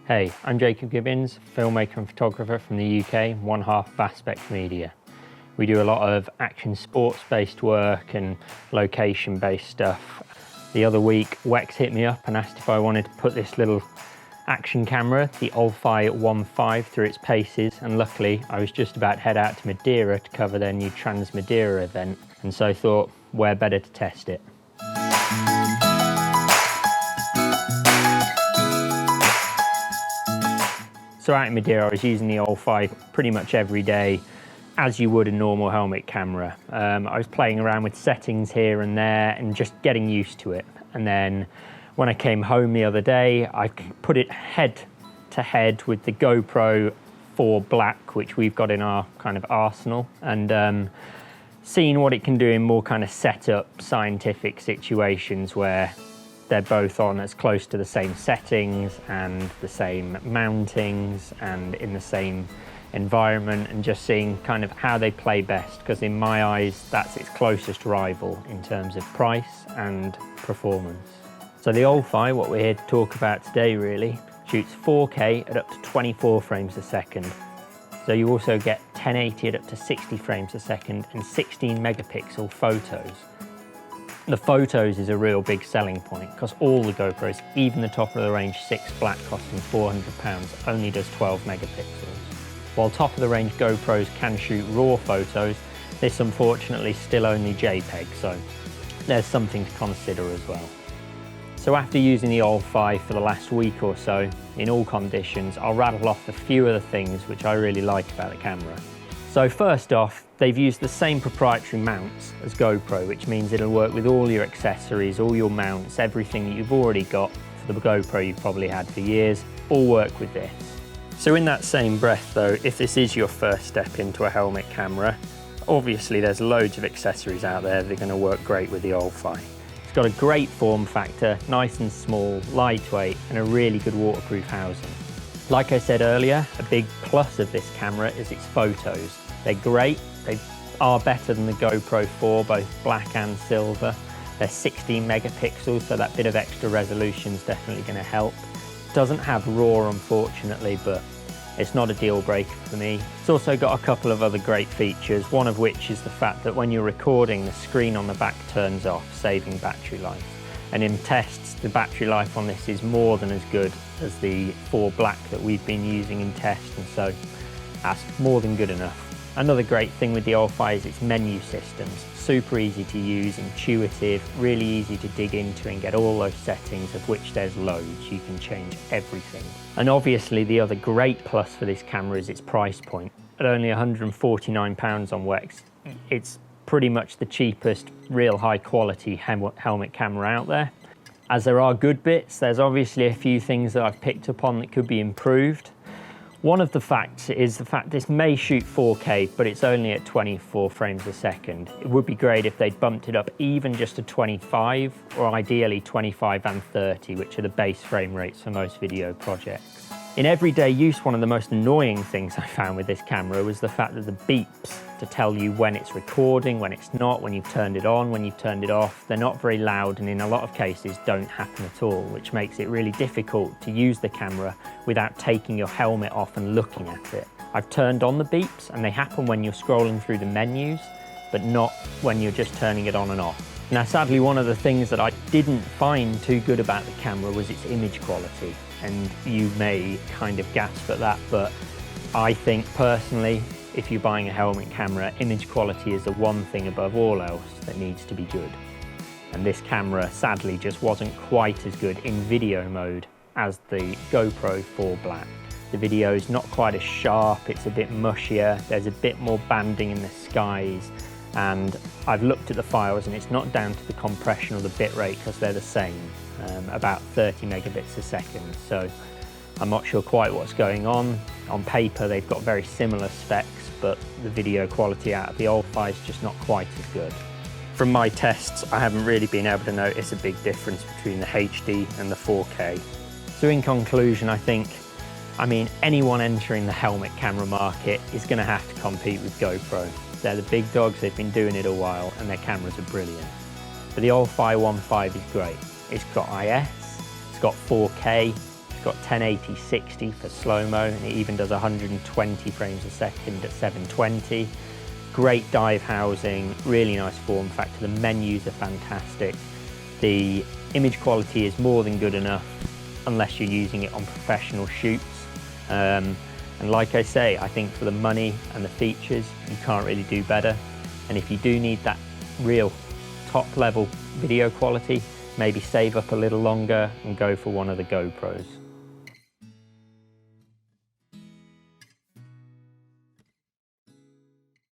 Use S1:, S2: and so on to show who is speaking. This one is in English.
S1: Hey, I'm Jacob Gibbins, filmmaker and photographer from the UK, one half of Aspect Media. We do a lot of action sports-based work and location-based stuff. The other week, Wex hit me up and asked if I wanted to put this little action camera, the Olfi 1.5, through its paces, and luckily I was just about to head out to Madeira to cover their new Trans Madeira event, and so I thought, where better to test it. So out in Madeira, I was using the Olfi pretty much every day, as you would a normal helmet camera. I was playing around with settings here and there and just getting used to it. And then when I came home the other day, I put it head to head with the GoPro 4 Black, which we've got in our kind of arsenal, and seeing what it can do in more kind of setup scientific situations where they're both on as close to the same settings and the same mountings and in the same environment, and just seeing kind of how they play best, because in my eyes that's its closest rival in terms of price and performance. So the Olfi, what we're here to talk about today really, shoots 4K at up to 24 frames a second. So you also get 1080 at up to 60 frames a second and 16 megapixel photos. The photos is a real big selling point, because all the GoPros, even the top of the range 6 Black costing £400, only does 12 megapixels. While top of the range GoPros can shoot RAW photos, this unfortunately still only JPEG, so there's something to consider as well. So after using the Olfi for the last week or so, in all conditions, I'll rattle off a few of the things which I really like about the camera. So first off, they've used the same proprietary mounts as GoPro, which means it'll work with all your accessories, all your mounts, everything that you've already got for the GoPro you've probably had for years, all work with this. So in that same breath though, if this is your first step into a helmet camera, obviously there's loads of accessories out there that are going to work great with the Olfi. It's got a great form factor, nice and small, lightweight, and a really good waterproof housing. Like I said earlier, a big plus of this camera is its photos. They're great, they are better than the GoPro 4, both black and silver. They're 16 megapixels, so that bit of extra resolution is definitely going to help. Doesn't have RAW unfortunately, but it's not a deal breaker for me. It's also got a couple of other great features, one of which is the fact that when you're recording, the screen on the back turns off, saving battery life. And in tests, the battery life on this is more than as good as the 4 Black that we've been using in test, and so that's more than good enough. Another great thing with the Olfi is its menu systems. Super easy to use, intuitive, really easy to dig into and get all those settings, of which there's loads. You can change everything. And obviously the other great plus for this camera is its price point. At only £149 on Wex, it's pretty much the cheapest real high quality helmet camera out there. As there are good bits, there's obviously a few things that I've picked up on that could be improved. One of the facts is the fact this may shoot 4K, but it's only at 24 frames a second. It would be great if they'd bumped it up even just to 25, or ideally 25 and 30, which are the base frame rates for most video projects. In everyday use, one of the most annoying things I found with this camera was the fact that the beeps to tell you when it's recording, when it's not, when you've turned it on, when you've turned it off, they're not very loud, and in a lot of cases don't happen at all, which makes it really difficult to use the camera without taking your helmet off and looking at it. I've turned on the beeps and they happen when you're scrolling through the menus, but not when you're just turning it on and off. Now sadly, one of the things that I didn't find too good about the camera was its image quality, and you may kind of gasp at that, but I think personally, if you're buying a helmet camera, image quality is the one thing above all else that needs to be good. And this camera sadly just wasn't quite as good in video mode as the GoPro 4 Black. The video's not quite as sharp, it's a bit mushier, there's a bit more banding in the skies, and I've looked at the files and it's not down to the compression or the bitrate, because they're the same, about 30 megabits a second. So I'm not sure quite what's going on. On paper they've got very similar specs, but the video quality out of the Olfi is just not quite as good. From my tests, I haven't really been able to notice a big difference between the HD and the 4K. So in conclusion, I mean, anyone entering the helmet camera market is going to have to compete with GoPro. They're the big dogs, they've been doing it a while, and their cameras are brilliant. But the Olfi 1.5 is great. It's got IS, it's got 4K, it's got 1080-60 for slow-mo, and it even does 120 frames a second at 720. Great dive housing, really nice form factor. The menus are fantastic. The image quality is more than good enough unless you're using it on professional shoots. And like I say, I think for the money and the features, you can't really do better. And if you do need that real top level video quality, maybe save up a little longer and go for one of the GoPros.